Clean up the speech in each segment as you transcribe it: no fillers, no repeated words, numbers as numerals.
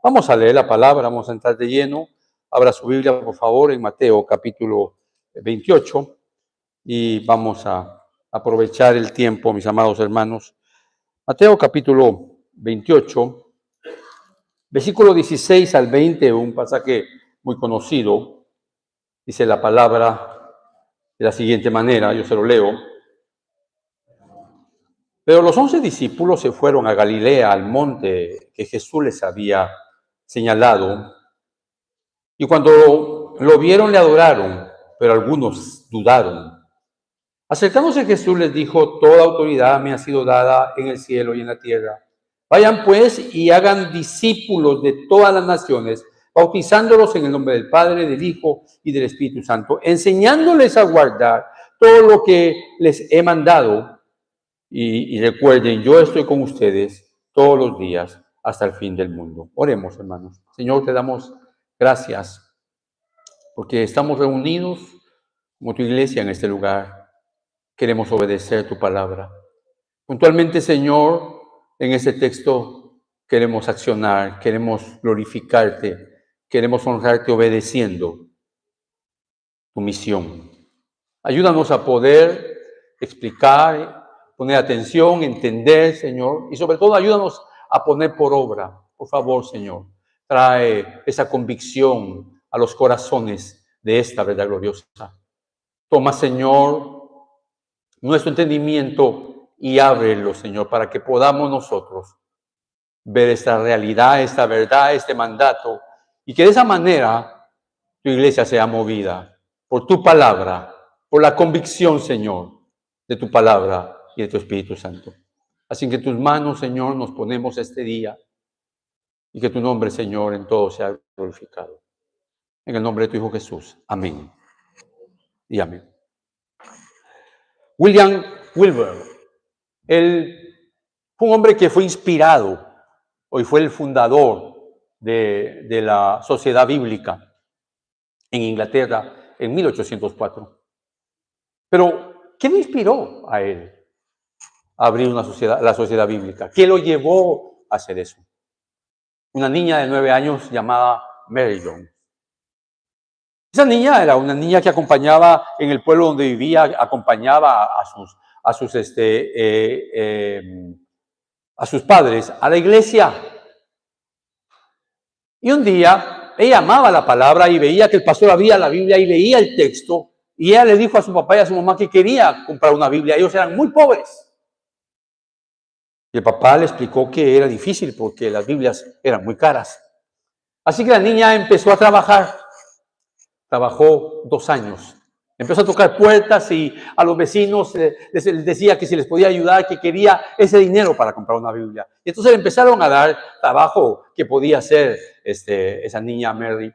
Vamos a leer la palabra, vamos a entrar de lleno. Abra su Biblia, por favor, en Mateo capítulo 28 y vamos a aprovechar el tiempo, mis amados hermanos. Mateo capítulo 28, versículo 16 al 20, un pasaje muy conocido. Dice la palabra de la siguiente manera, yo se lo leo. Pero los 11 discípulos se fueron a Galilea, al monte que Jesús les había señalado. Y cuando lo vieron, le adoraron, pero algunos dudaron. Acercándose Jesús les dijo: toda autoridad me ha sido dada en el cielo y en la tierra. Vayan pues y hagan discípulos de todas las naciones, bautizándolos en el nombre del Padre, del Hijo y del Espíritu Santo, enseñándoles a guardar todo lo que les he mandado. Y recuerden, yo estoy con ustedes todos los días hasta el fin del mundo. Oremos, hermanos. Señor, te damos gracias porque estamos reunidos como tu iglesia en este lugar. Queremos obedecer tu palabra. Puntualmente, Señor, en este texto queremos accionar, queremos glorificarte, queremos honrarte obedeciendo tu misión. Ayúdanos a poder explicar, poner atención, entender, Señor, y sobre todo ayúdanos a poner por obra. Por favor, Señor, trae esa convicción a los corazones de esta verdad gloriosa. Toma, Señor, nuestro entendimiento y ábrelo, Señor, para que podamos nosotros ver esta realidad, esta verdad, este mandato, y que de esa manera tu iglesia sea movida por tu palabra, por la convicción, Señor, de tu palabra y de tu Espíritu Santo. Así que en tus manos, Señor, nos ponemos este día y que tu nombre, Señor, en todo sea glorificado. En el nombre de tu Hijo Jesús. Amén. Y amén. William Wilber, él fue un hombre que fue inspirado, hoy fue el fundador de la Sociedad Bíblica en Inglaterra en 1804. Pero, ¿qué le inspiró a él a abrir la Sociedad Bíblica? ¿Qué lo llevó a hacer eso? Una niña de 9 años llamada Mary Jones. Esa niña era una niña que acompañaba en el pueblo donde vivía, acompañaba a sus padres a la iglesia. Y un día ella amaba la palabra y veía que el pastor abría la Biblia y leía el texto. Y ella le dijo a su papá y a su mamá que quería comprar una Biblia. Ellos eran muy pobres. Y el papá le explicó que era difícil porque las Biblias eran muy caras. Así que la niña empezó a trabajar. Trabajó 2 años. Empezó a tocar puertas y a los vecinos les decía que si les podía ayudar, que quería ese dinero para comprar una Biblia. Y entonces le empezaron a dar trabajo que podía hacer esa niña Mary.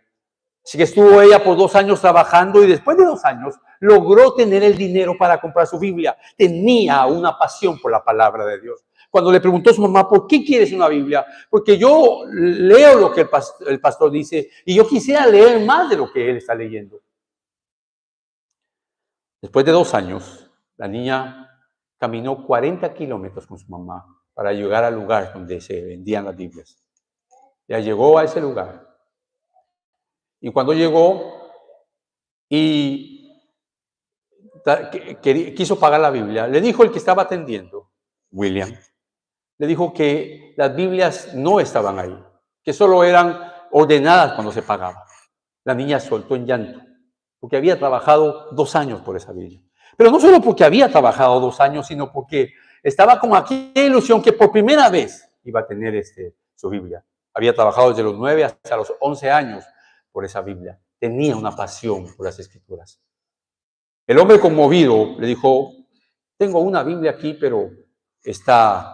Así que estuvo ella por 2 años trabajando y después de 2 años logró tener el dinero para comprar su Biblia. Tenía una pasión por la palabra de Dios. Cuando le preguntó a su mamá, ¿por qué quieres una Biblia? Porque yo leo lo que el pastor dice y yo quisiera leer más de lo que él está leyendo. Después de 2 años, la niña caminó 40 kilómetros con su mamá para llegar al lugar donde se vendían las Biblias. Ya llegó a ese lugar. Y cuando llegó y quiso pagar la Biblia, le dijo el que estaba atendiendo, William, le dijo que las Biblias no estaban ahí, que solo eran ordenadas cuando se pagaba. La niña soltó en llanto, porque había trabajado 2 años por esa Biblia. Pero no solo porque había trabajado 2 años, sino porque estaba con aquella ilusión que por primera vez iba a tener su Biblia. Había trabajado desde los 9 hasta los 11 años por esa Biblia. Tenía una pasión por las Escrituras. El hombre conmovido le dijo: tengo una Biblia aquí, pero está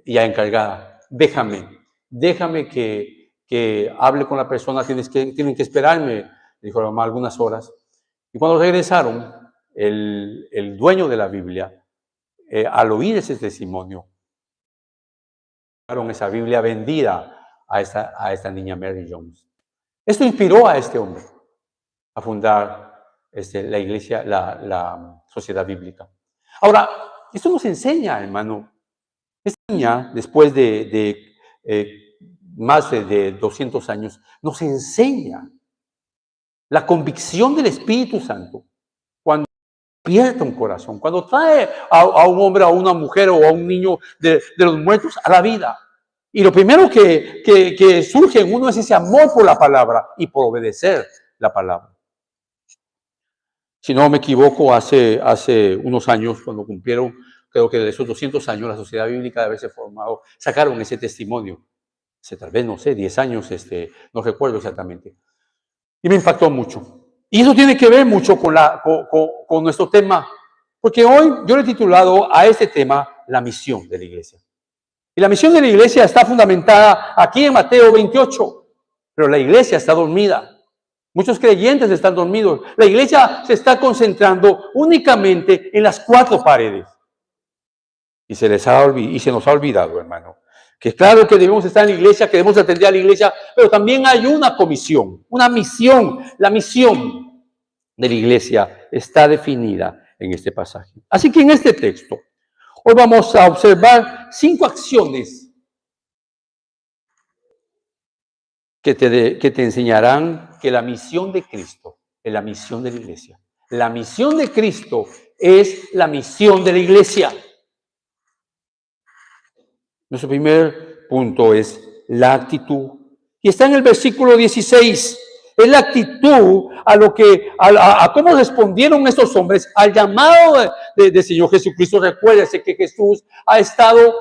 ya encargada. Déjame que hable con la persona, tienen que esperarme, dijo la mamá, algunas horas. Y cuando regresaron, el dueño de la Biblia, al oír ese testimonio, esa Biblia vendida a esta niña Mary Jones. Esto inspiró a este hombre a fundar la iglesia, la Sociedad Bíblica. Ahora, esto nos enseña, hermano. Esta niña, después de más de 200 años, nos enseña la convicción del Espíritu Santo cuando despierta un corazón, cuando trae a un hombre, a una mujer o a un niño de los muertos a la vida. Y lo primero que surge en uno es ese amor por la palabra y por obedecer la palabra. Si no me equivoco, hace unos años, cuando cumplieron, creo que de esos 200 años, la Sociedad Bíblica de haberse formado, sacaron ese testimonio. Hace tal vez, no sé, 10 años, no recuerdo exactamente. Y me impactó mucho. Y eso tiene que ver mucho con nuestro tema, porque hoy yo le he titulado a este tema la misión de la iglesia. Y la misión de la iglesia está fundamentada aquí en Mateo 28, pero la iglesia está dormida. Muchos creyentes están dormidos. La iglesia se está concentrando únicamente en las 4 paredes. Y se nos ha olvidado, hermano, que claro que debemos estar en la iglesia, que debemos atender a la iglesia, pero también hay una comisión, una misión. La misión de la iglesia está definida en este pasaje. Así que en este texto, hoy vamos a observar 5 acciones que te enseñarán que la misión de Cristo es la misión de la iglesia. La misión de Cristo es la misión de la iglesia. Nuestro primer punto es la actitud. Y está en el versículo 16. Es la actitud a cómo respondieron estos hombres al llamado del Señor Jesucristo. Recuérdese que Jesús ha estado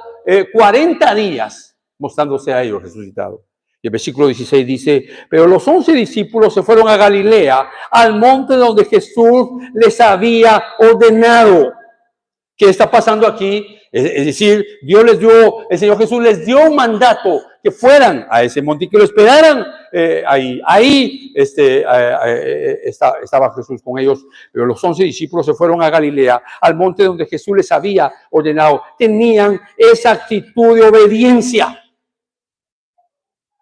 40 días mostrándose a ellos resucitado. Y el versículo 16 dice, pero los 11 discípulos se fueron a Galilea, al monte donde Jesús les había ordenado. ¿Qué está pasando aquí? Es decir, el Señor Jesús les dio un mandato que fueran a ese monte y que lo esperaran ahí. Ahí estaba Jesús con ellos, pero los 11 discípulos se fueron a Galilea, al monte donde Jesús les había ordenado. Tenían esa actitud de obediencia.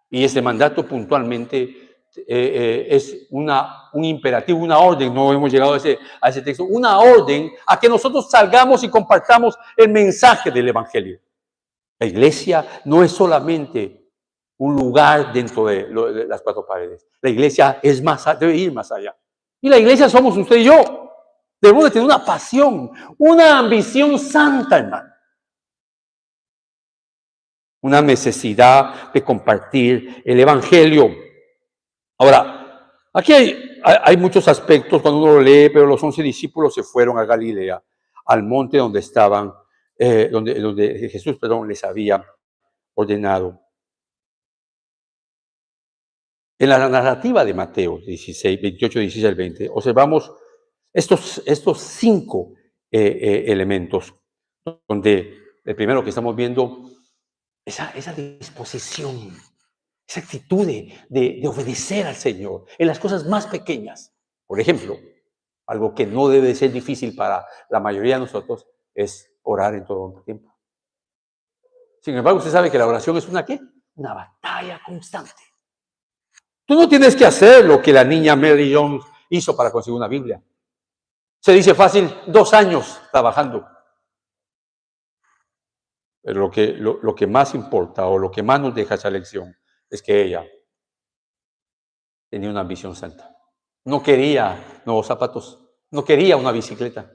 Y ese mandato puntualmente es un imperativo, una orden. No hemos llegado a ese texto. Una orden a que nosotros salgamos y compartamos el mensaje del Evangelio. La iglesia no es solamente un lugar dentro de las 4 paredes. La iglesia debe ir más allá. Y la iglesia somos usted y yo. Debemos de tener una pasión, una ambición santa, hermano. Una necesidad de compartir el Evangelio. Ahora, aquí hay muchos aspectos cuando uno lo lee, pero los 11 discípulos se fueron a Galilea, al monte donde donde Jesús, les había ordenado. En la narrativa de Mateo 28, 16 al 20, observamos estos 5 elementos, donde el primero que estamos viendo, esa disposición, esa actitud de obedecer al Señor en las cosas más pequeñas. Por ejemplo, algo que no debe ser difícil para la mayoría de nosotros es orar en todo tiempo. Sin embargo, usted sabe que la oración es una batalla constante. Tú no tienes que hacer lo que la niña Mary Jones hizo para conseguir una Biblia. Se dice fácil, 2 años trabajando. Pero lo que más importa o lo que más nos deja esa lección es que ella tenía una ambición santa. No quería nuevos zapatos, no quería una bicicleta.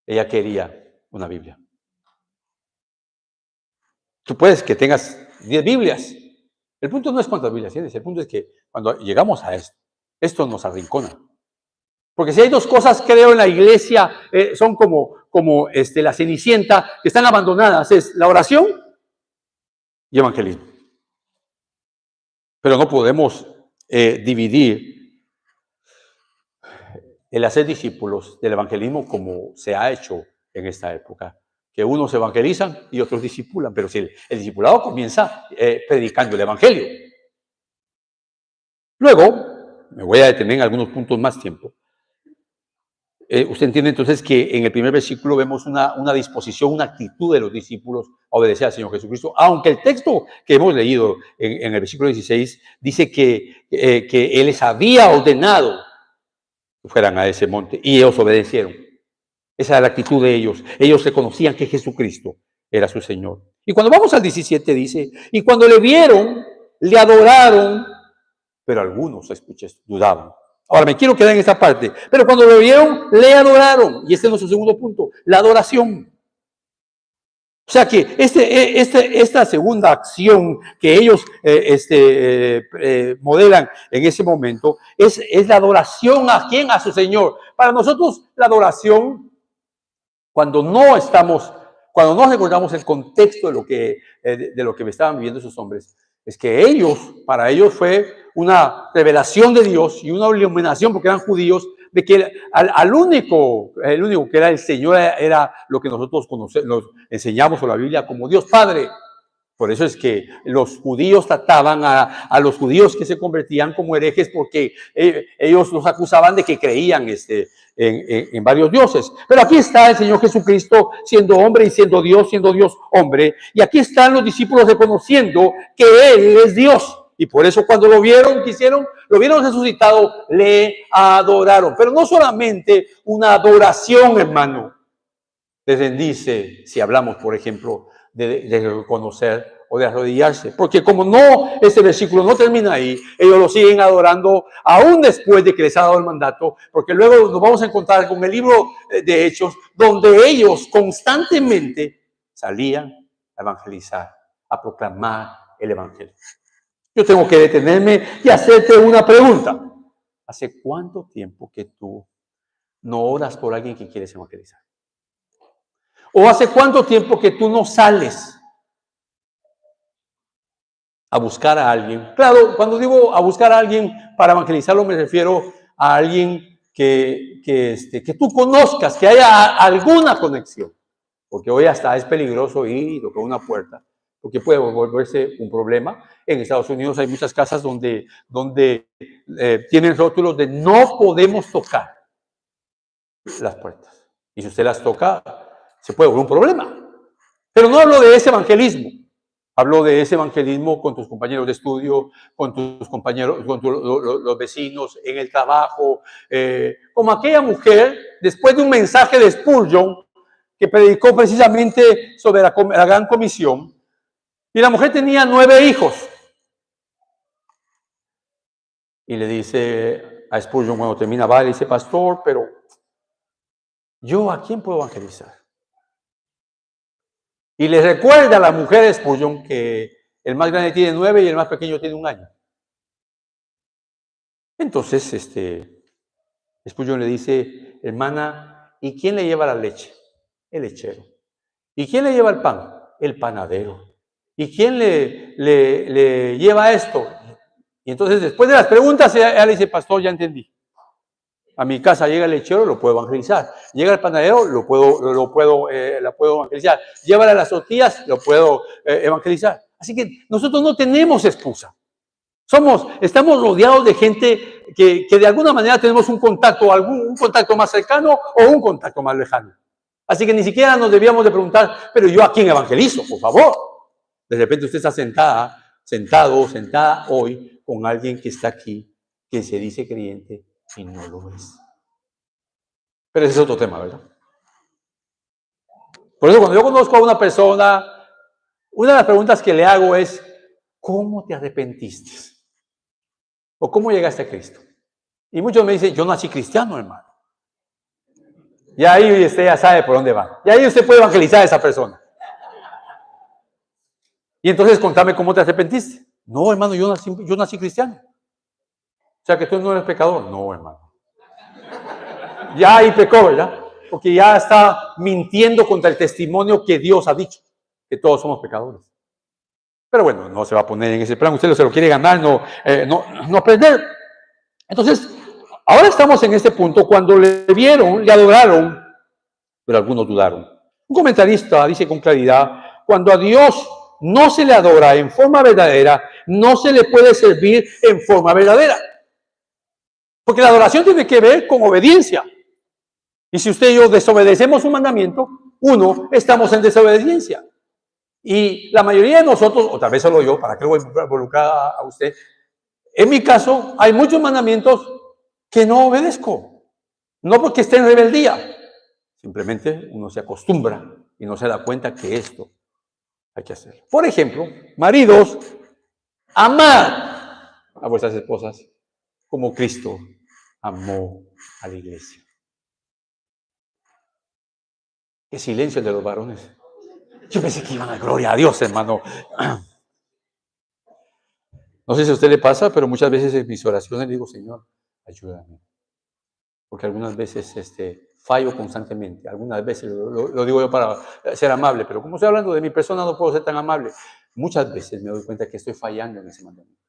Ella quería una Biblia. Tú puedes que tengas 10 Biblias. El punto no es cuántas Biblias tienes, el punto es que cuando llegamos a esto nos arrincona. Porque si hay 2 cosas, creo, en la iglesia, son como la Cenicienta, que están abandonadas, es la oración y evangelismo. Pero no podemos dividir el hacer discípulos del evangelismo como se ha hecho en esta época, que unos evangelizan y otros discipulan, pero si el discipulado comienza predicando el evangelio. Luego, me voy a detener en algunos puntos más tiempo. Usted entiende entonces que en el primer versículo vemos una disposición, una actitud de los discípulos a obedecer al Señor Jesucristo, aunque el texto que hemos leído en el versículo 16 dice que Él les había ordenado que fueran a ese monte y ellos obedecieron. Esa era la actitud de ellos. Ellos reconocían que Jesucristo era su Señor. Y cuando vamos al 17 dice, y cuando le vieron, le adoraron, pero algunos, escuché, dudaban. Ahora me quiero quedar en esta parte. Pero cuando lo vieron, le adoraron. Y este es nuestro segundo punto, la adoración. O sea que esta segunda acción que ellos modelan en ese momento es la adoración a quién, a su Señor. Para nosotros la adoración, cuando no recordamos el contexto de lo que estaban viviendo esos hombres, es que para ellos fue una revelación de Dios y una iluminación, porque eran judíos, de que el único que era el Señor era lo que nosotros nos enseñamos en la Biblia como Dios Padre. Por eso es que los judíos trataban a los judíos que se convertían como herejes, porque ellos los acusaban de que creían en varios dioses. Pero aquí está el Señor Jesucristo siendo hombre y siendo Dios hombre. Y aquí están los discípulos reconociendo que Él es Dios. Y por eso cuando lo vieron resucitado, le adoraron. Pero no solamente una adoración, hermano, les bendice si hablamos, por ejemplo, de reconocer o de arrodillarse. Porque como este versículo no termina ahí, ellos lo siguen adorando aún después de que les ha dado el mandato, porque luego nos vamos a encontrar con el libro de Hechos, donde ellos constantemente salían a evangelizar, a proclamar el evangelio. Yo tengo que detenerme y hacerte una pregunta. ¿Hace cuánto tiempo que tú no oras por alguien que quieres evangelizar? ¿O hace cuánto tiempo que tú no sales a buscar a alguien? Claro, cuando digo a buscar a alguien para evangelizarlo, me refiero a alguien que tú conozcas, que haya alguna conexión. Porque hoy hasta es peligroso ir y tocar una puerta, porque puede volverse un problema. En Estados Unidos hay muchas casas donde tienen rótulos de no podemos tocar las puertas. Y si usted las toca, se puede volver un problema. Pero no hablo de ese evangelismo. Hablo de ese evangelismo con tus compañeros de estudio, con tus compañeros, con los vecinos, en el trabajo. Como aquella mujer, después de un mensaje de Spurgeon, que predicó precisamente sobre la gran comisión, y la mujer tenía 9 hijos. Y le dice a Spurgeon cuando termina, le dice, pastor, pero ¿yo a quién puedo evangelizar? Y le recuerda a la mujer de Spurgeon que el más grande tiene 9 y el más pequeño tiene 1 año. Entonces, Spurgeon le dice, hermana, ¿y quién le lleva la leche? El lechero. ¿Y quién le lleva el pan? El panadero. ¿Y quién le lleva esto? Y entonces, después de las preguntas, ella le dice, pastor, ya entendí. A mi casa llega el lechero, lo puedo evangelizar. Llega el panadero, la puedo evangelizar. Llévale las tortillas, lo puedo evangelizar. Así que nosotros no tenemos excusa. Estamos rodeados de gente que de alguna manera tenemos un contacto más cercano o un contacto más lejano. Así que ni siquiera nos debíamos de preguntar, pero ¿yo a quién evangelizo? Por favor. De repente usted está sentado o sentada hoy con alguien que está aquí, que se dice creyente y no lo es. Pero ese es otro tema, ¿verdad? Por eso cuando yo conozco a una persona, una de las preguntas que le hago es, ¿cómo te arrepentiste? ¿O cómo llegaste a Cristo? Y muchos me dicen, yo nací cristiano, hermano. Y ahí usted ya sabe por dónde va. Y ahí usted puede evangelizar a esa persona. Y entonces contame cómo te arrepentiste. No, hermano, yo nací cristiano. O sea que tú no eres pecador. No, hermano. Ya ahí pecó, ¿verdad? Porque ya está mintiendo contra el testimonio que Dios ha dicho, que todos somos pecadores. Pero bueno, no se va a poner en ese plan. Usted se lo quiere ganar, no perder. Entonces, ahora estamos en este punto. Cuando le vieron, le adoraron, pero algunos dudaron. Un comentarista dice con claridad, cuando a Dios no se le adora en forma verdadera, no se le puede servir en forma verdadera. Porque la adoración tiene que ver con obediencia. Y si usted y yo desobedecemos un mandamiento, estamos en desobediencia. Y la mayoría de nosotros, o tal vez solo yo, ¿para qué lo voy a involucrar a usted? En mi caso, hay muchos mandamientos que no obedezco. No porque esté en rebeldía. Simplemente uno se acostumbra y no se da cuenta que esto hay que hacer. Por ejemplo, maridos, amad a vuestras esposas como Cristo amó a la iglesia. Qué silencio el de los varones. Yo pensé que iban a gloria a Dios, hermano. No sé si a usted le pasa, pero muchas veces en mis oraciones digo, Señor, ayúdame. Porque algunas veces fallo constantemente. Algunas veces lo digo yo para ser amable, pero como estoy hablando de mi persona, no puedo ser tan amable. Muchas veces me doy cuenta que estoy fallando en ese mandamiento.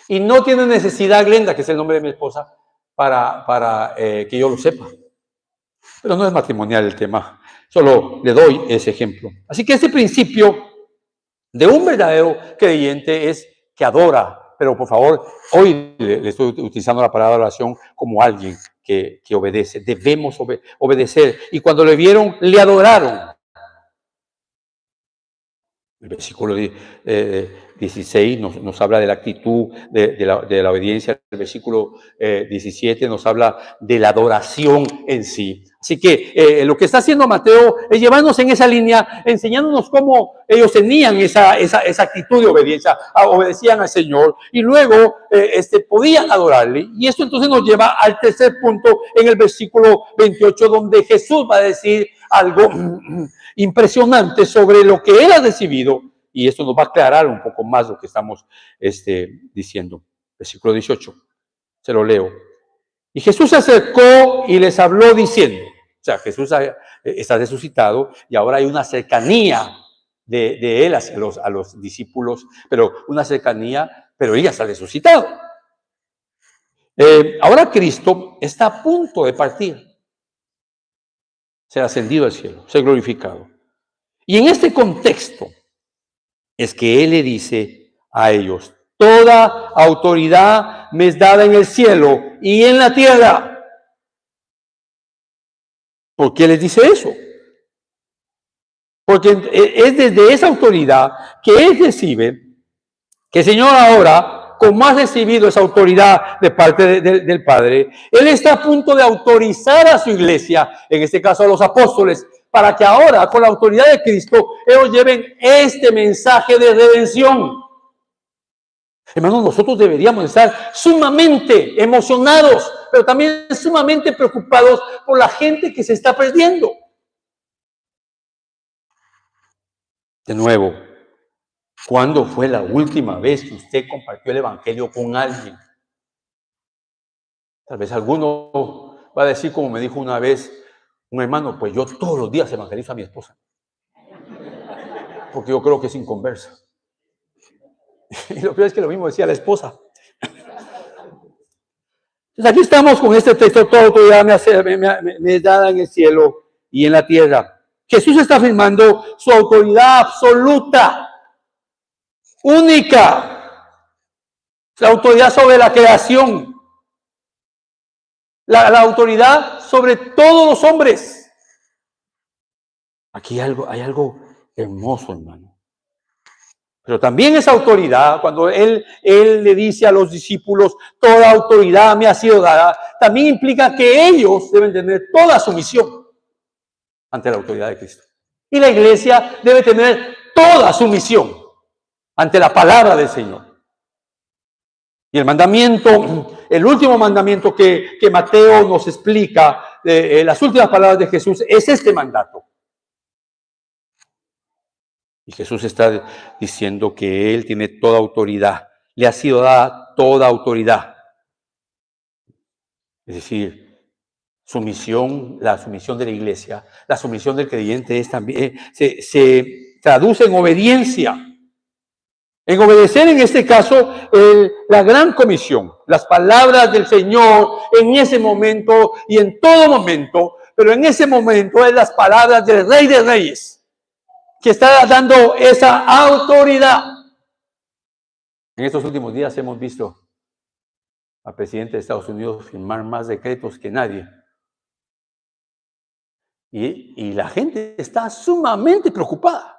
Y no tiene necesidad, Glenda, que es el nombre de mi esposa, para que yo lo sepa. Pero no es matrimonial el tema. Solo le doy ese ejemplo. Así que este principio de un verdadero creyente es que adora. Pero por favor, hoy le estoy utilizando la palabra oración como alguien que obedece. Debemos obedecer. Y cuando le vieron, le adoraron. El versículo 16 nos habla de la actitud de la obediencia. El versículo 17 nos habla de la adoración en sí. Así que lo que está haciendo Mateo es llevarnos en esa línea, enseñándonos cómo ellos tenían esa actitud de obediencia, obedecían al Señor y luego podían adorarle. Y esto entonces nos lleva al tercer punto en el versículo 28, donde Jesús va a decir algo impresionante sobre lo que él ha recibido, y esto nos va a aclarar un poco más lo que estamos diciendo. Versículo 18, se lo leo. Y Jesús se acercó y les habló diciendo, o sea, Jesús está resucitado y ahora hay una cercanía de él hacia a los discípulos, pero una cercanía, pero ella está resucitado. Ahora Cristo está a punto de partir, ser ascendido al cielo, ser glorificado. Y en este contexto es que Él le dice a ellos, toda autoridad me es dada en el cielo y en la tierra. ¿Por qué les dice eso? Porque es desde esa autoridad que Él recibe, que el Señor ahora, como ha recibido esa autoridad de parte del Padre, Él está a punto de autorizar a su iglesia, en este caso a los apóstoles, para que ahora, con la autoridad de Cristo, ellos lleven este mensaje de redención. Hermanos, nosotros deberíamos estar sumamente emocionados, pero también sumamente preocupados por la gente que se está perdiendo. De nuevo, ¿cuándo fue la última vez que usted compartió el evangelio con alguien? Tal vez alguno va a decir, como me dijo una vez un hermano, pues yo todos los días evangelizo a mi esposa, porque yo creo que es inconversa. Y lo peor es que lo mismo decía la esposa. Entonces aquí estamos con este texto, toda autoridad me es dada en el cielo y en la tierra. Jesús está afirmando su autoridad absoluta, única, la autoridad sobre la creación, la autoridad sobre todos los hombres. Aquí hay algo hermoso, hermano. Pero también esa autoridad, cuando él le dice a los discípulos, toda autoridad me ha sido dada, también implica que ellos deben tener toda sumisión ante la autoridad de Cristo. Y la iglesia debe tener toda sumisión ante la palabra del Señor. Y el mandamiento, el último mandamiento que Mateo nos explica, las últimas palabras de Jesús, es este mandato. Y Jesús está diciendo que Él tiene toda autoridad. Le ha sido dada toda autoridad. Es decir, sumisión, la sumisión de la iglesia, la sumisión del creyente es también, se traduce en obediencia. En obedecer, en este caso, la gran comisión, las palabras del Señor en ese momento y en todo momento, pero en ese momento es las palabras del Rey de Reyes, que está dando esa autoridad. En estos últimos días hemos visto al presidente de Estados Unidos firmar más decretos que nadie. Y la gente está sumamente preocupada.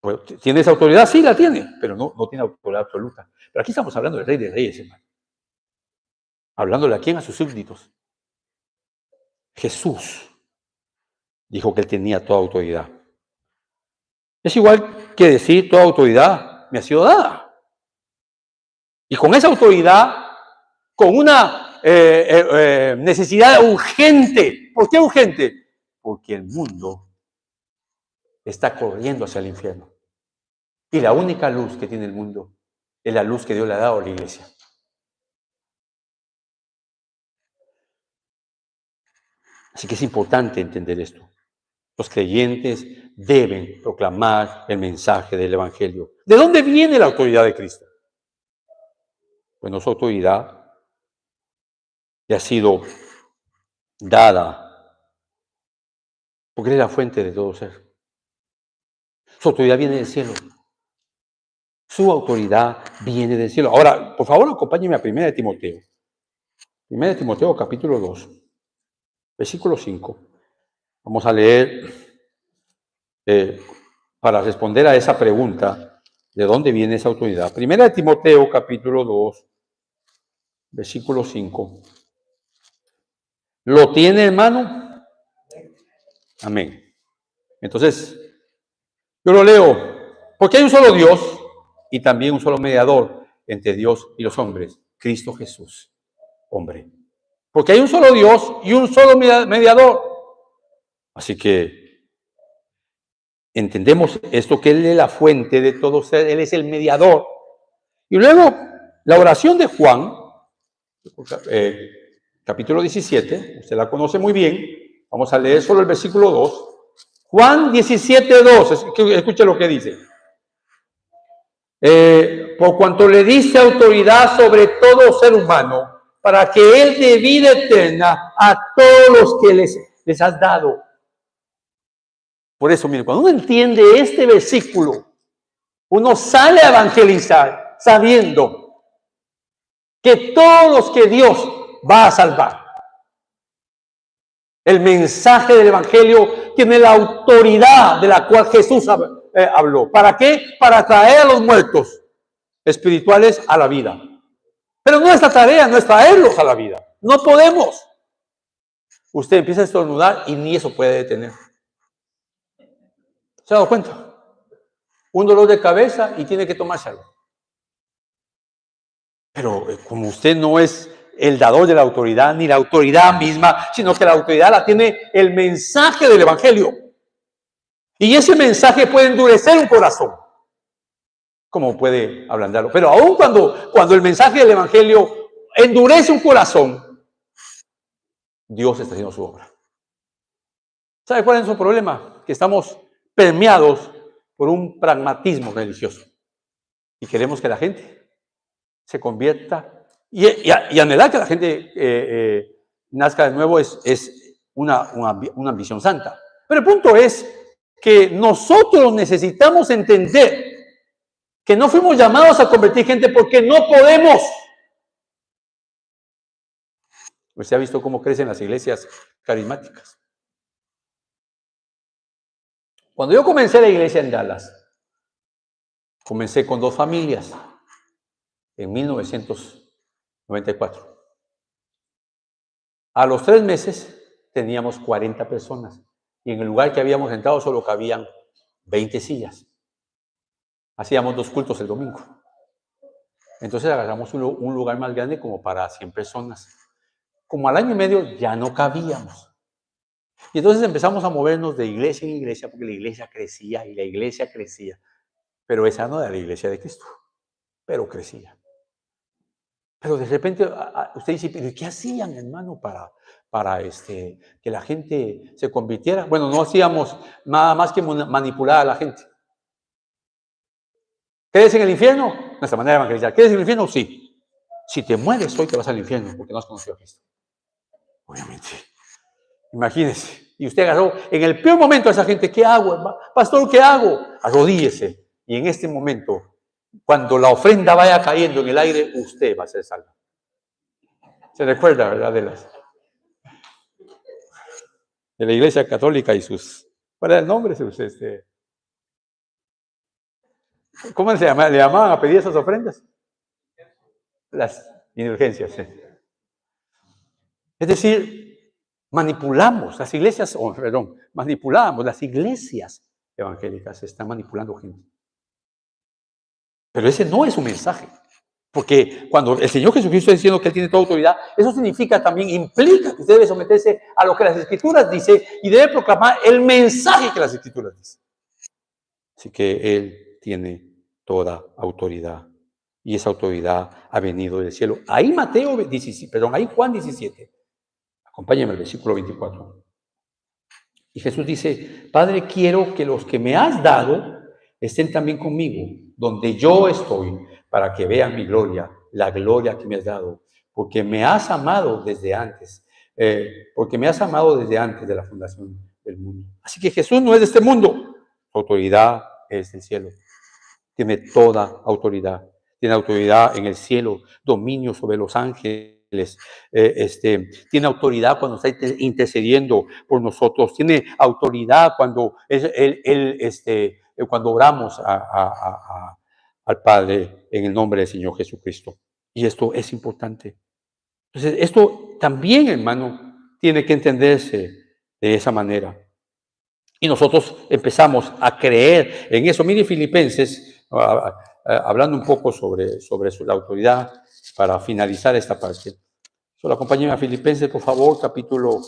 Pues, ¿tiene esa autoridad? Sí, la tiene, pero no tiene autoridad absoluta. Pero aquí estamos hablando del Rey de Reyes, hermano. Hablándole a quién, a sus súbditos. Jesús dijo que él tenía toda autoridad. Es igual quiere decir toda autoridad me ha sido dada. Y con esa autoridad, con una necesidad urgente. ¿Por qué urgente? Porque el mundo está corriendo hacia el infierno. Y la única luz que tiene el mundo es la luz que Dios le ha dado a la iglesia. Así que es importante entender esto. Los creyentes deben proclamar el mensaje del Evangelio. ¿De dónde viene la autoridad de Cristo? Bueno, su autoridad le ha sido dada porque Él es la fuente de todo ser. Su autoridad viene del cielo. Su autoridad viene del cielo. Ahora, por favor, acompáñenme a 1 Timoteo. 1 Timoteo, capítulo 2, versículo 5. Vamos a leer para responder a esa pregunta, ¿de dónde viene esa autoridad? 1 Timoteo, capítulo 2, versículo 5. ¿Lo tiene, hermano? Amén. Entonces, yo lo leo. Porque hay un solo Dios y también un solo mediador entre Dios y los hombres, Cristo Jesús, hombre. Porque hay un solo Dios y un solo mediador. Así que entendemos esto, que Él es la fuente de todo ser, Él es el mediador. Y luego, la oración de Juan, capítulo 17, usted la conoce muy bien, vamos a leer solo el versículo 2. Juan 17, 2, escuche lo que dice. Por cuanto le diste autoridad sobre todo ser humano, para que Él dé vida eterna a todos los que les has dado. Por eso, mire, cuando uno entiende este versículo, uno sale a evangelizar sabiendo que todos los que Dios va a salvar. El mensaje del Evangelio tiene la autoridad de la cual Jesús habló. ¿Para qué? Para traer a los muertos espirituales a la vida. Pero nuestra tarea no es traerlos a la vida. No podemos. Usted empieza a estornudar y ni eso puede detener. ¿Se ha dado cuenta? Un dolor de cabeza y tiene que tomarse algo. Pero como usted no es el dador de la autoridad, ni la autoridad misma, sino que la autoridad la tiene el mensaje del Evangelio. Y ese mensaje puede endurecer un corazón, como puede ablandarlo. Pero aún cuando el mensaje del Evangelio endurece un corazón, Dios está haciendo su obra. ¿Sabe cuál es su problema? Que estamos permeados por un pragmatismo religioso. Y queremos que la gente se convierta y anhelar que la gente nazca de nuevo es una ambición santa. Pero el punto es que nosotros necesitamos entender que no fuimos llamados a convertir gente porque no podemos. Usted ha visto cómo crecen las iglesias carismáticas. Cuando yo comencé la iglesia en Dallas, comencé con 2 familias en 1994. A los 3 meses teníamos 40 personas y en el lugar que habíamos entrado solo cabían 20 sillas. Hacíamos 2 cultos el domingo. Entonces agarramos un lugar más grande como para 100 personas. Como al año y medio ya no cabíamos. Y entonces empezamos a movernos de iglesia en iglesia porque la iglesia crecía y la iglesia crecía. Pero esa no era la iglesia de Cristo, pero crecía. Pero de repente usted dice, ¿pero qué hacían, hermano, para que la gente se convirtiera? Bueno, no hacíamos nada más que manipular a la gente. ¿Crees en el infierno? Nuestra manera de evangelizar. ¿Crees en el infierno? Sí. Si te mueres hoy te vas al infierno porque no has conocido a Cristo. Obviamente. Imagínese. Y usted agarró en el peor momento a esa gente. ¿Qué hago, hermano? Pastor, ¿qué hago? Arrodíllese. Y en este momento, cuando la ofrenda vaya cayendo en el aire, usted va a ser salvo. Se recuerda, ¿verdad? De la Iglesia Católica y sus... ¿Cuál era el nombre? ¿Cómo se llama? ¿Le llamaban a pedir esas ofrendas? Las indulgencias. Sí. Es decir, manipulamos las iglesias, manipulamos las iglesias evangélicas, están manipulando gente. Pero ese no es su mensaje. Porque cuando el Señor Jesucristo está diciendo que Él tiene toda autoridad, eso significa también, implica que usted debe someterse a lo que las Escrituras dicen y debe proclamar el mensaje que las Escrituras dicen. Así que Él tiene toda autoridad. Y esa autoridad ha venido del cielo. Ahí ahí Juan 17. Acompáñenme al versículo 24. Y Jesús dice, Padre, quiero que los que me has dado estén también conmigo, donde yo estoy, para que vean mi gloria, la gloria que me has dado, porque me has amado desde antes, porque me has amado desde antes de la fundación del mundo. Así que Jesús no es de este mundo, su autoridad es del cielo. Tiene toda autoridad. Tiene autoridad en el cielo, dominio sobre los ángeles. Tiene autoridad cuando está intercediendo por nosotros. Tiene autoridad cuando cuando oramos al Padre en el nombre del Señor Jesucristo. Y esto es importante. Entonces, esto también, hermano, tiene que entenderse de esa manera. Y nosotros empezamos a creer en eso. Mire Filipenses, hablando un poco sobre la autoridad, para finalizar esta parte. Solo acompáñenme a Filipenses, por favor, capítulo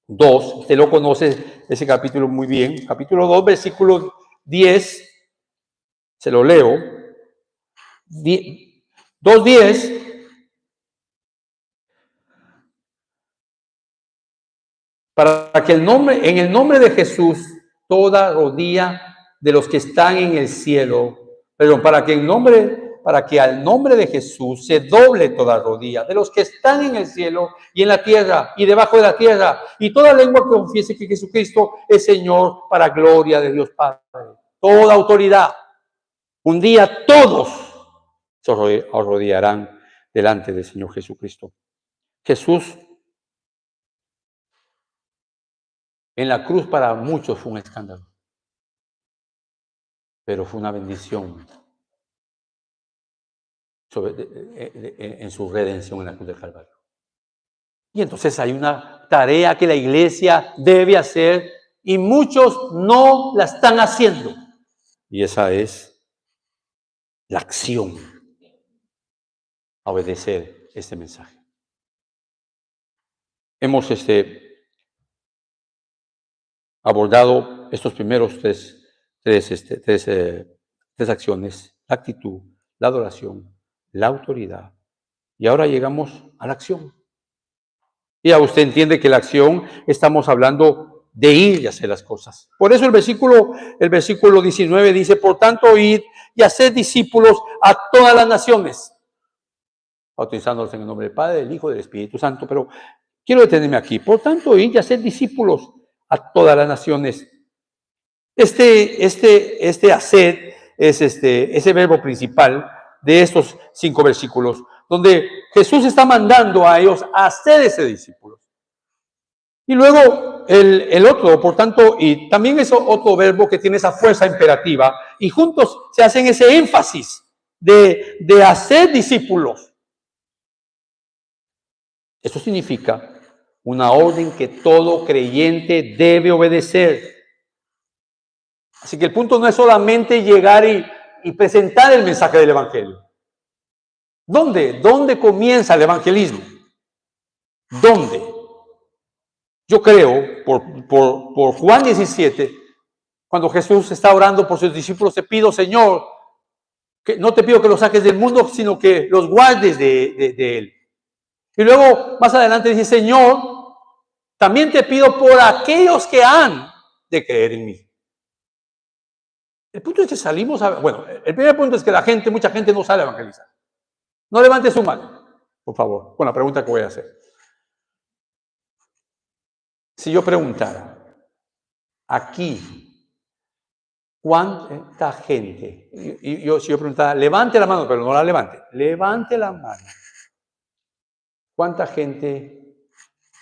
2. Usted lo conoce, ese capítulo muy bien. Capítulo 2, versículo 10. Se lo leo. 2:10. Para que en el nombre de Jesús, toda rodilla de los que están en el cielo, perdón, para que al nombre de Jesús se doble toda rodilla de los que están en el cielo y en la tierra y debajo de la tierra, y toda lengua que confiese que Jesucristo es Señor, para gloria de Dios Padre. Toda autoridad. Un día todos se arrodillarán delante del Señor Jesucristo. Jesús en la cruz para muchos fue un escándalo, pero fue una bendición en su redención en la cruz del Calvario. Y entonces hay una tarea que la iglesia debe hacer y muchos no la están haciendo. Y esa es la acción a obedecer este mensaje. Hemos abordado estos primeros tres acciones: la actitud, la adoración, la autoridad. Y ahora llegamos a la acción. Y ya usted entiende que la acción, estamos hablando de ir y hacer las cosas. Por eso el versículo 19 dice, por tanto, id y haced discípulos a todas las naciones, bautizándolos en el nombre del Padre, del Hijo y del Espíritu Santo. Pero quiero detenerme aquí. Por tanto, id y haced discípulos a todas las naciones. Este hacer es ese verbo principal de estos 5 versículos, donde Jesús está mandando a ellos a hacer ese discípulo. Y luego el otro, por tanto, y también es otro verbo que tiene esa fuerza imperativa, y juntos se hacen ese énfasis de hacer discípulos. Eso significa una orden que todo creyente debe obedecer. Así que el punto no es solamente llegar y presentar el mensaje del Evangelio. ¿Dónde comienza el evangelismo? ¿Dónde? Yo creo, por Juan 17, cuando Jesús está orando por sus discípulos, te pido, Señor, que no te pido que los saques del mundo, sino que los guardes de él. Y luego, más adelante dice, Señor, también te pido por aquellos que han de creer en mí. El punto es que salimos el primer punto es que mucha gente no sale a evangelizar. No levante su mano, por favor, con la pregunta que voy a hacer. Si yo preguntara, aquí, ¿cuánta gente? Si yo preguntara, levante la mano, pero no la levante la mano. ¿Cuánta gente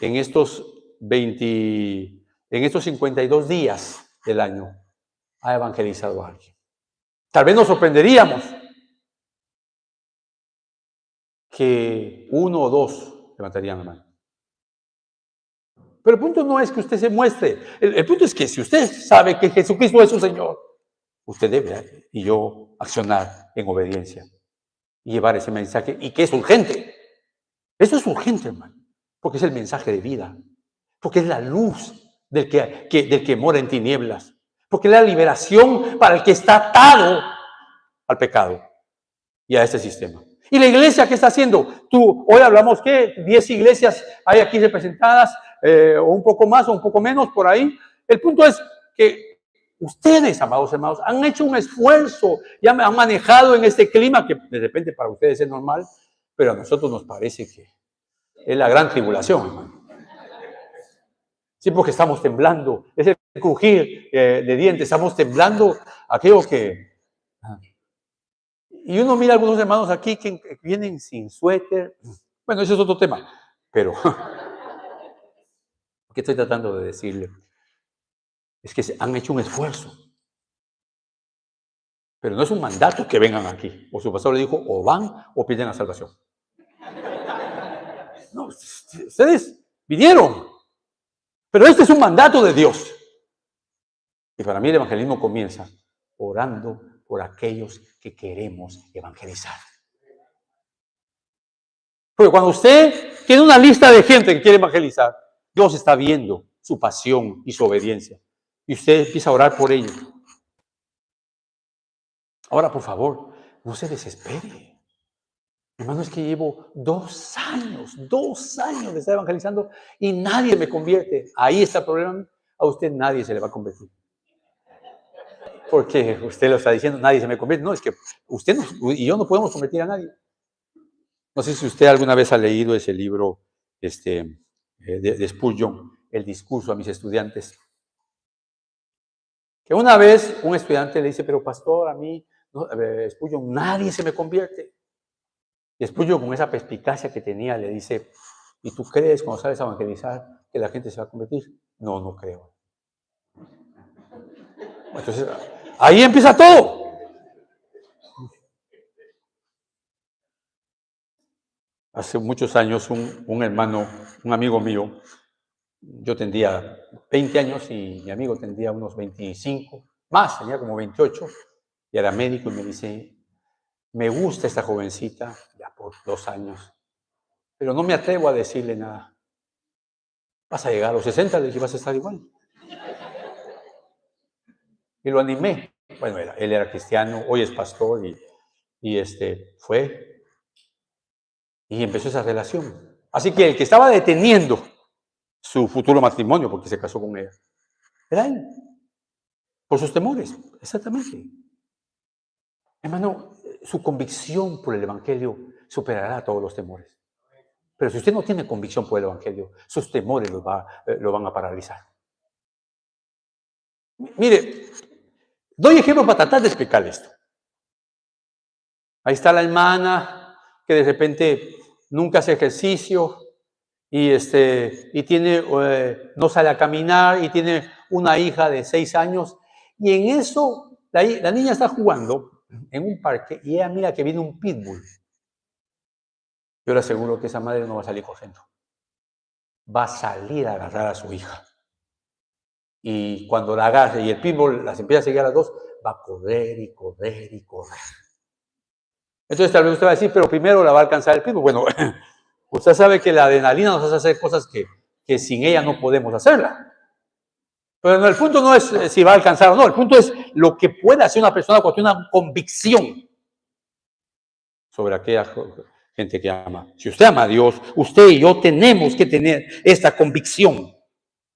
en estos 52 días del año ha evangelizado a alguien? Tal vez nos sorprenderíamos que 1 o 2 levantarían la mano. Pero el punto no es que usted se muestre. El punto es que si usted sabe que Jesucristo es su Señor, usted debe y yo accionar en obediencia y llevar ese mensaje, y que es urgente. Eso es urgente, hermano, porque es el mensaje de vida, porque es la luz del que mora en tinieblas, porque es la liberación para el que está atado al pecado y a este sistema. ¿Y la iglesia qué está haciendo? Hoy hablamos que 10 iglesias hay aquí representadas, o un poco más o un poco menos por ahí. El punto es que ustedes, amados hermanos, han hecho un esfuerzo, ya han manejado en este clima que de repente para ustedes es normal, pero a nosotros nos parece que es la gran tribulación, hermano. Sí, porque estamos temblando, es el crujir de dientes, estamos temblando aquello que... Y uno mira a algunos hermanos aquí que vienen sin suéter. Bueno, ese es otro tema, pero ¿qué estoy tratando de decirle? Es que han hecho un esfuerzo, pero no es un mandato que vengan aquí. O su pastor le dijo, o van o piden la salvación. No, ustedes vinieron, pero este es un mandato de Dios. Y para mí el evangelismo comienza orando por aquellos que queremos evangelizar. Porque cuando usted tiene una lista de gente que quiere evangelizar, Dios está viendo su pasión y su obediencia. Y usted empieza a orar por ellos. Ahora, por favor, no se desespere. Hermano, es que llevo 2 años de estar evangelizando y nadie me convierte. Ahí está el problema. A usted nadie se le va a convertir. Porque usted lo está diciendo, nadie se me convierte. No, es que usted y yo no podemos convertir a nadie. No sé si usted alguna vez ha leído ese libro de Spurgeon, El discurso a mis estudiantes. Que una vez un estudiante le dice, pero pastor, a mí, no, Spurgeon, nadie se me convierte. Y Spurgeon, con esa perspicacia que tenía, le dice, ¿y tú crees cuando sales a evangelizar que la gente se va a convertir? No, no creo. Entonces, ahí empieza todo. Hace muchos años un hermano, un amigo mío, yo tendría 20 años y mi amigo tendría unos 25, más, tenía como 28, y era médico y me dice, me gusta esta jovencita, ya por 2 años, pero no me atrevo a decirle nada. Vas a llegar a los 60, le dije, vas a estar igual. Y lo animé. Bueno, él era cristiano, hoy es pastor y fue y empezó esa relación. Así que el que estaba deteniendo su futuro matrimonio, porque se casó con ella, era él, por sus temores, exactamente. Hermano, su convicción por el Evangelio superará todos los temores. Pero si usted no tiene convicción por el Evangelio, sus temores lo van a paralizar. Mire, doy ejemplo para tratar de explicar esto. Ahí está la hermana que de repente nunca hace ejercicio y tiene, no sale a caminar y tiene una hija de 6 años. Y en eso, la niña está jugando en un parque y ella mira que viene un pitbull. Yo le aseguro que esa madre no va a salir corriendo. Va a salir a agarrar a su hija. Y cuando la agarre y el pitbull las empieza a seguir a las dos, va a correr y correr y correr. Entonces tal vez usted va a decir, pero primero la va a alcanzar el pitbull. Bueno, usted sabe que la adrenalina nos hace hacer cosas que sin ella no podemos hacerla. Pero no, el punto no es si va a alcanzar o no, el punto es lo que puede hacer una persona cuando tiene una convicción sobre aquella gente que ama. Si usted ama a Dios, usted y yo tenemos que tener esta convicción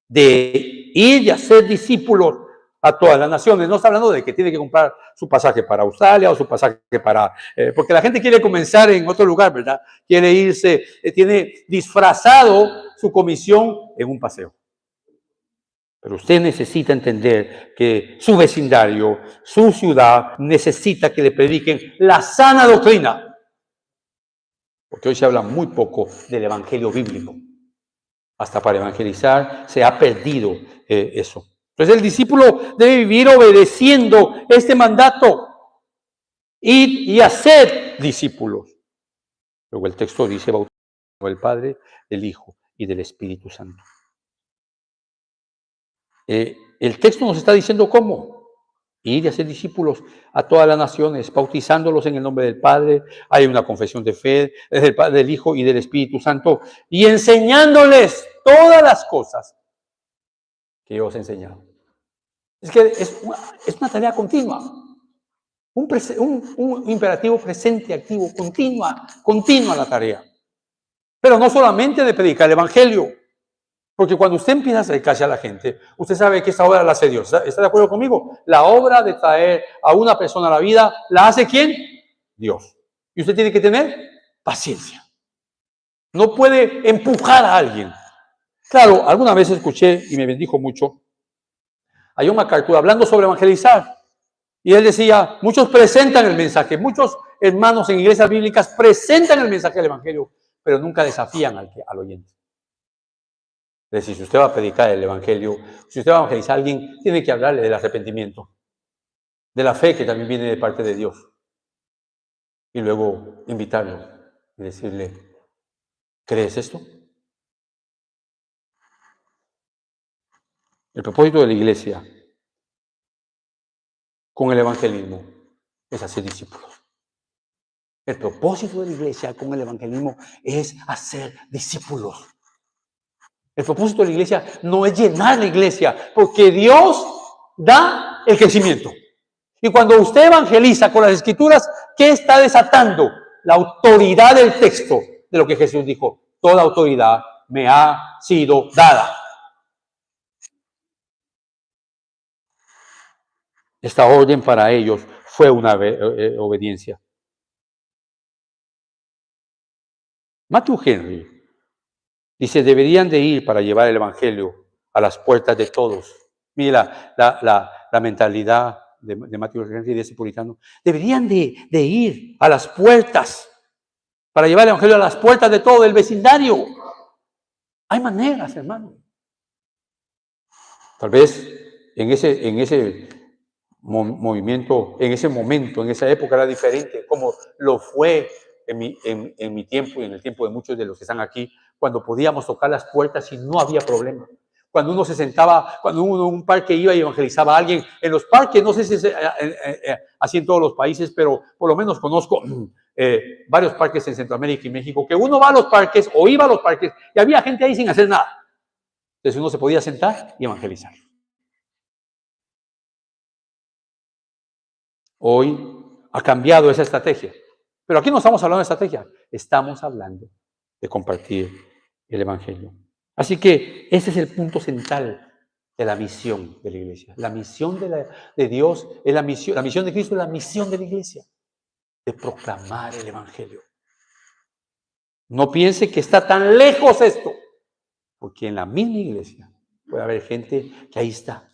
de ir y hacer discípulos a todas las naciones. No está hablando de que tiene que comprar su pasaje para Australia o su pasaje para... porque la gente quiere comenzar en otro lugar, ¿verdad? Quiere irse, tiene disfrazado su comisión en un paseo. Pero usted necesita entender que su vecindario, su ciudad, necesita que le prediquen la sana doctrina. Porque hoy se habla muy poco del evangelio bíblico. Hasta para evangelizar se ha perdido eso. Entonces el discípulo debe vivir obedeciendo este mandato. Ir y hacer discípulos. Luego el texto dice, bautizado del Padre, del Hijo y del Espíritu Santo. El texto nos está diciendo cómo. y de hacer discípulos a todas las naciones, bautizándolos en el nombre del Padre. Hay una confesión de fe del Padre, del Hijo y del Espíritu Santo, y enseñándoles todas las cosas que yo os he enseñado. Es que es una tarea continua, un imperativo presente, activo, continua la tarea. Pero no solamente de predicar el Evangelio, porque cuando usted empieza a acercarse a la gente, usted sabe que esta obra la hace Dios. ¿Está de acuerdo conmigo? La obra de traer a una persona a la vida, ¿la hace quién? Dios. Y usted tiene que tener paciencia. No puede empujar a alguien. Claro, alguna vez escuché y me bendijo mucho a John MacArthur hablando sobre evangelizar. Y él decía, muchos presentan el mensaje, muchos hermanos en iglesias bíblicas presentan el mensaje del Evangelio, pero nunca desafían al oyente. Es decir, si usted va a predicar el Evangelio, si usted va a evangelizar a alguien, tiene que hablarle del arrepentimiento, de la fe que también viene de parte de Dios. Y luego invitarlo y decirle, ¿crees esto? El propósito de la iglesia con el evangelismo es hacer discípulos. El propósito de la iglesia con el evangelismo es hacer discípulos. El propósito de la iglesia no es llenar la iglesia, porque Dios da el crecimiento. Y cuando usted evangeliza con las escrituras, ¿qué está desatando? La autoridad del texto de lo que Jesús dijo. Toda autoridad me ha sido dada. Esta orden para ellos fue una obediencia. Matthew Henry dice, deberían de ir para llevar el evangelio a las puertas de todos. Mire la mentalidad de Matthew Henry, de ese puritano. Deberían de ir a las puertas para llevar el evangelio a las puertas de todo el vecindario. Hay maneras, hermano. Tal vez en ese movimiento, en ese momento, en esa época era diferente, como lo fue en mi tiempo y en el tiempo de muchos de los que están aquí, cuando podíamos tocar las puertas y no había problema. Cuando uno se sentaba, cuando uno en un parque iba y evangelizaba a alguien, en los parques, no sé si es así en todos los países, pero por lo menos conozco varios parques en Centroamérica y México, que uno va a los parques o iba a los parques y había gente ahí sin hacer nada. Entonces uno se podía sentar y evangelizar. Hoy ha cambiado esa estrategia. Pero aquí no estamos hablando de estrategia, estamos hablando de compartir el evangelio. Así que ese es el punto central de la misión de la iglesia. La misión de Dios es la misión de Cristo es la misión de la iglesia, de proclamar el evangelio. No piense que está tan lejos esto, porque en la misma iglesia puede haber gente que ahí está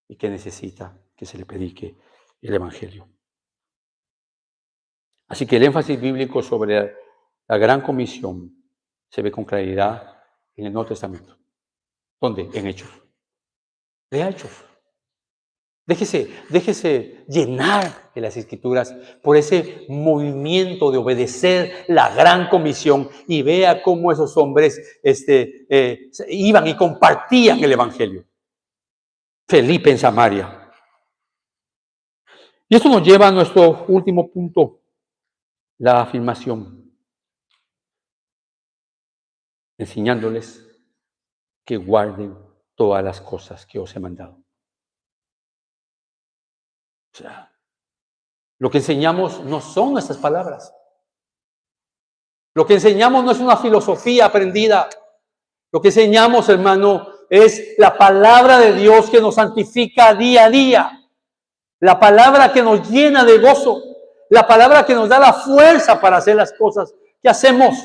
y que necesita que se le predique el evangelio. Así que el énfasis bíblico sobre la gran comisión se ve con claridad en el Nuevo Testamento. ¿Dónde? En Hechos. Lea Hechos. Déjese llenar de las Escrituras por ese movimiento de obedecer la gran comisión y vea cómo esos hombres iban y compartían el evangelio. Felipe en Samaria. Y esto nos lleva a nuestro último punto. La afirmación, enseñándoles que guarden todas las cosas que os he mandado. O sea, lo que enseñamos no son nuestras palabras. Lo que enseñamos no es una filosofía aprendida. Lo que enseñamos, hermano, es la palabra de Dios que nos santifica día a día. La palabra que nos llena de gozo. La palabra que nos da la fuerza para hacer las cosas que hacemos.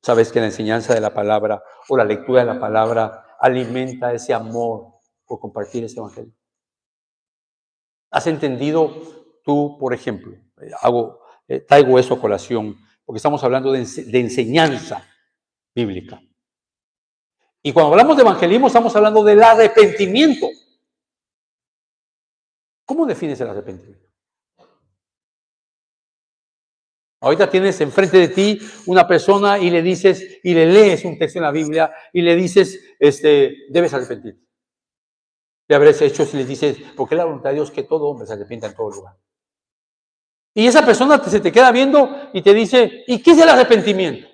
Sabes que la enseñanza de la palabra o la lectura de la palabra alimenta ese amor por compartir ese evangelio. ¿Has entendido tú, por ejemplo? Traigo eso a colación, porque estamos hablando de enseñanza bíblica. Y cuando hablamos de evangelismo, estamos hablando del arrepentimiento. ¿Cómo defines el arrepentimiento? Ahorita tienes enfrente de ti una persona y le dices, y le lees un texto en la Biblia y le dices, debes arrepentirte. Y habréis hecho si les dices, porque es la voluntad de Dios que todo hombre se arrepienta en todo lugar. Y esa persona se te queda viendo y te dice, ¿y qué es el arrepentimiento?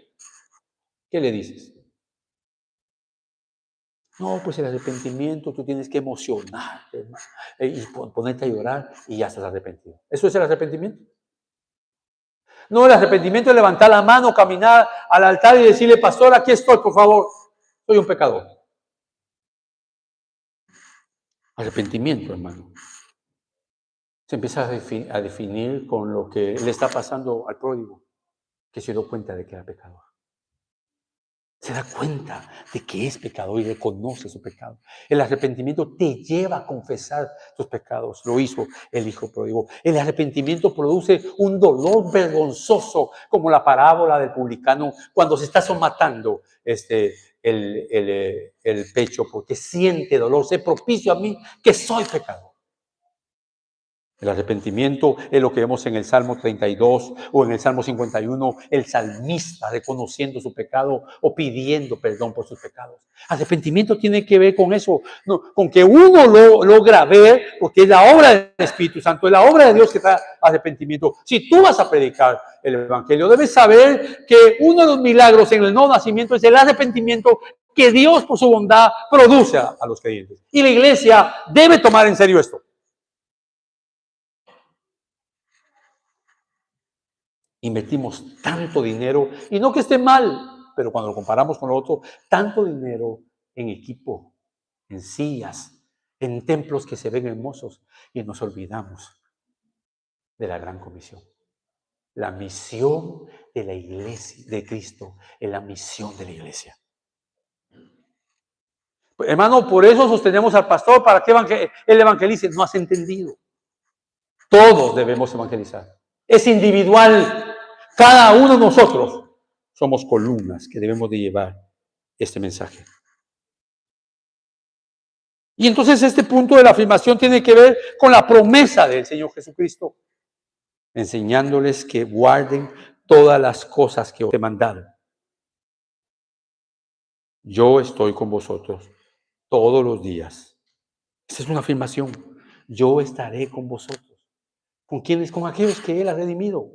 ¿Qué le dices? No, pues el arrepentimiento, tú tienes que emocionarte, hermano, y ponerte a llorar y ya estás arrepentido. ¿Eso es el arrepentimiento? No, el arrepentimiento es levantar la mano, caminar al altar y decirle, pastor, aquí estoy, por favor, soy un pecador. Arrepentimiento, hermano. Se empieza a definir con lo que le está pasando al pródigo, que se dio cuenta de que era pecador. Se da cuenta de que es pecador y reconoce su pecado. El arrepentimiento te lleva a confesar tus pecados. Lo hizo el hijo pródigo. El arrepentimiento produce un dolor vergonzoso, como la parábola del publicano cuando se está somatando el pecho, porque siente dolor. Sé propicio a mí que soy pecador. El arrepentimiento es lo que vemos en el Salmo 32 o en el Salmo 51, el salmista reconociendo su pecado o pidiendo perdón por sus pecados. Arrepentimiento tiene que ver con eso, no, con que uno lo logra ver, porque es la obra del Espíritu Santo, es la obra de Dios que trae arrepentimiento. Si tú vas a predicar el Evangelio, debes saber que uno de los milagros en el nuevo nacimiento es el arrepentimiento que Dios por su bondad produce a los creyentes. Y la iglesia debe tomar en serio esto. Invertimos tanto dinero, y no que esté mal, pero cuando lo comparamos con lo otro, tanto dinero en equipo, en sillas, en templos que se ven hermosos, y nos olvidamos de la gran comisión. La misión de la iglesia, de Cristo, es la misión de la iglesia. Hermano, por eso sostenemos al pastor para que él evangelice. No has entendido. Todos debemos evangelizar. Es individual. Cada uno de nosotros somos columnas que debemos de llevar este mensaje. Y entonces este punto de la afirmación tiene que ver con la promesa del Señor Jesucristo, enseñándoles que guarden todas las cosas que os he mandado. Yo estoy con vosotros todos los días. Esa es una afirmación. Yo estaré con vosotros. ¿Con quiénes? Con aquellos que Él ha redimido.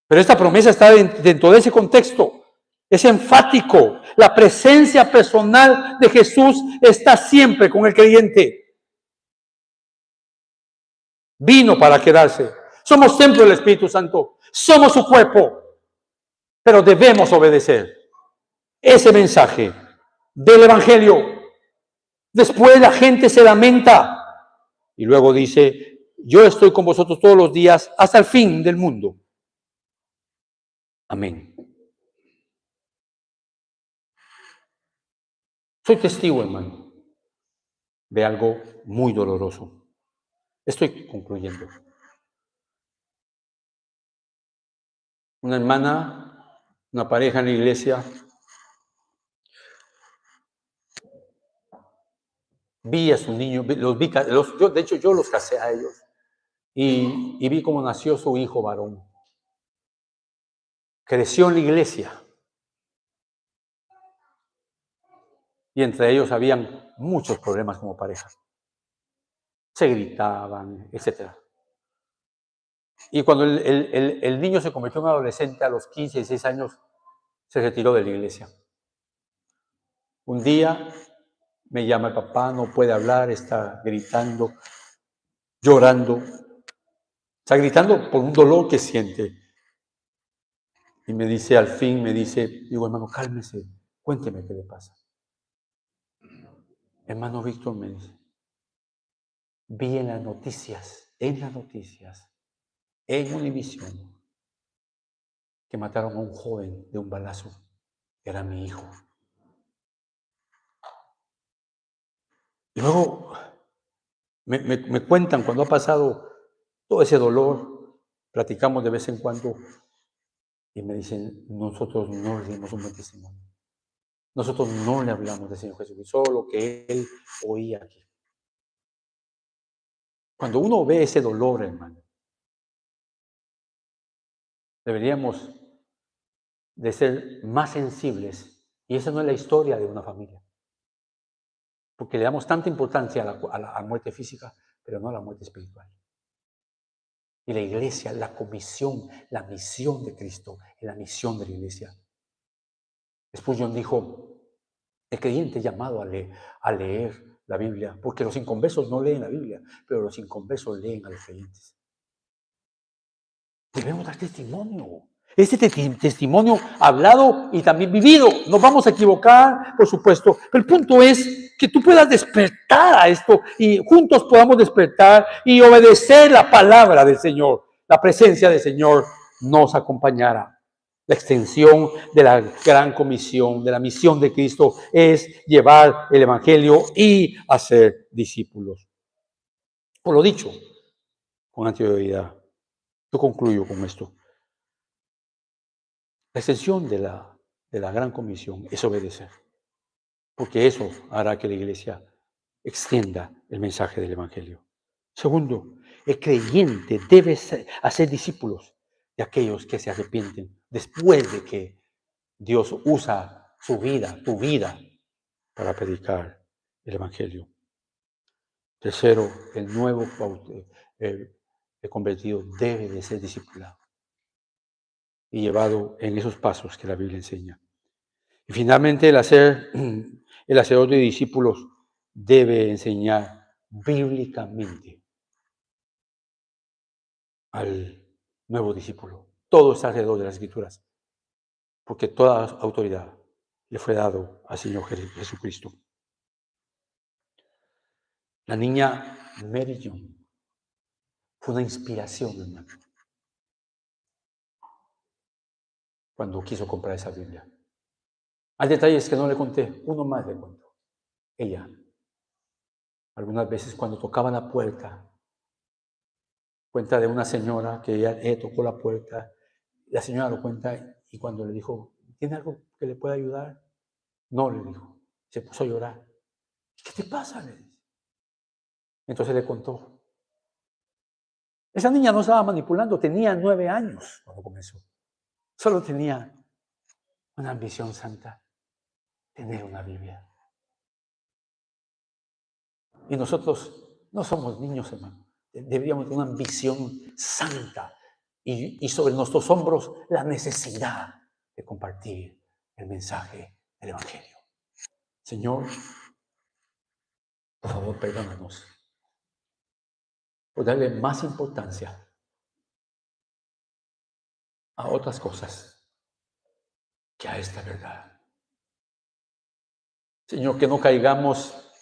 Pero esta promesa está dentro de ese contexto. Es enfático. La presencia personal de Jesús está siempre con el creyente. Vino para quedarse. Somos templo del Espíritu Santo. Somos su cuerpo. Pero debemos obedecer ese mensaje del Evangelio. Después la gente se lamenta y luego dice, yo estoy con vosotros todos los días hasta el fin del mundo. Amén. Soy testigo, hermano, de algo muy doloroso. Estoy concluyendo. Una hermana, una pareja en la iglesia, vi a su niño, de hecho yo los casé a ellos, y vi cómo nació su hijo varón. Creció en la iglesia, y entre ellos habían muchos problemas como pareja. Se gritaban, etc. Y cuando el niño se convirtió en adolescente a los 15, 16 años, se retiró de la iglesia. Un día me llama el papá, no puede hablar, está gritando, llorando. Está gritando por un dolor que siente. Y me dice, al fin, digo, hermano, cálmese, cuénteme qué le pasa. Hermano Víctor me dice, vi en las noticias, en Univisión, que mataron a un joven de un balazo. Era mi hijo. Y luego me cuentan cuando ha pasado todo ese dolor, platicamos de vez en cuando, y me dicen, nosotros no le dimos un buen testimonio. Nosotros no le hablamos del Señor Jesucristo, solo lo que Él oía aquí. Cuando uno ve ese dolor, hermano, deberíamos de ser más sensibles. Y esa no es la historia de una familia. porque le damos tanta importancia a la muerte física, pero no a la muerte espiritual. Y la iglesia, la comisión, la misión de Cristo, es la misión de la iglesia. Spurgeon dijo, el creyente es llamado a leer la Biblia, porque los inconversos no leen la Biblia, pero los inconversos leen a los creyentes. Debemos dar testimonio. Este testimonio hablado y también vivido. Nos vamos a equivocar, por supuesto, pero el punto es que tú puedas despertar a esto y juntos podamos despertar y obedecer la palabra del Señor. La presencia del Señor nos acompañará. La extensión de la gran comisión, de la misión de Cristo, es llevar el Evangelio y hacer discípulos. Por lo dicho, con anterioridad, yo concluyo con esto. La extensión de la gran comisión es obedecer, porque eso hará que la iglesia extienda el mensaje del Evangelio. Segundo, el creyente debe hacer discípulos de aquellos que se arrepienten después de que Dios usa su vida, tu vida, para predicar el Evangelio. Tercero, el nuevo el convertido debe de ser discipulado y llevado en esos pasos que la Biblia enseña. Y finalmente, el hacedor de discípulos debe enseñar bíblicamente al nuevo discípulo. Todo está alrededor de las Escrituras, porque toda autoridad le fue dado al Señor Jesucristo. La niña Mary Young fue una inspiración, hermano, cuando quiso comprar esa Biblia. Hay detalles que no le conté, uno más le cuento. Ella, algunas veces cuando tocaba la puerta, cuenta de una señora que ella tocó la puerta, la señora lo cuenta y cuando le dijo, ¿tiene algo que le pueda ayudar? No, le dijo, se puso a llorar. ¿Qué te pasa? Le dice. Entonces le contó. Esa niña no estaba manipulando, tenía 9 años cuando comenzó. Solo tenía una ambición santa, tener una Biblia. Y nosotros no somos niños, hermano. Deberíamos tener una ambición santa y sobre nuestros hombros la necesidad de compartir el mensaje del Evangelio. Señor, por favor, perdónanos por darle más importancia a otras cosas que a esta verdad. Señor, que no caigamos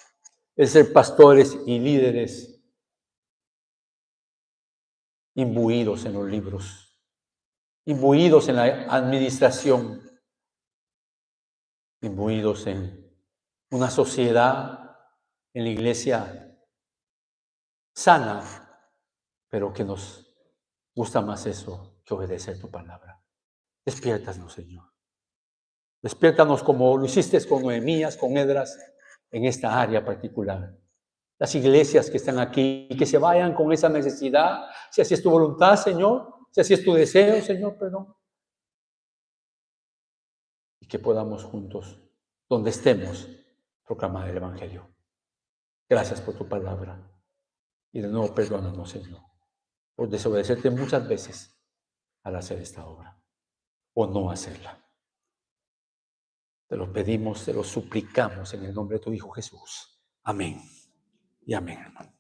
en ser pastores y líderes imbuidos en los libros, imbuidos en la administración, imbuidos en una sociedad, en la iglesia sana, pero que nos gusta más eso que obedecer tu palabra. Despiértanos, Señor. Despiértanos como lo hiciste con Nehemías, con Esdras, en esta área particular. Las iglesias que están aquí, que se vayan con esa necesidad, si así es tu voluntad, Señor, si así es tu deseo, Señor, perdón. Y que podamos juntos, donde estemos, proclamar el Evangelio. Gracias por tu palabra. Y de nuevo, perdónanos, Señor, por desobedecerte muchas veces al hacer esta obra o no hacerla. Te lo pedimos, te lo suplicamos en el nombre de tu Hijo Jesús. Amén y amén, hermano.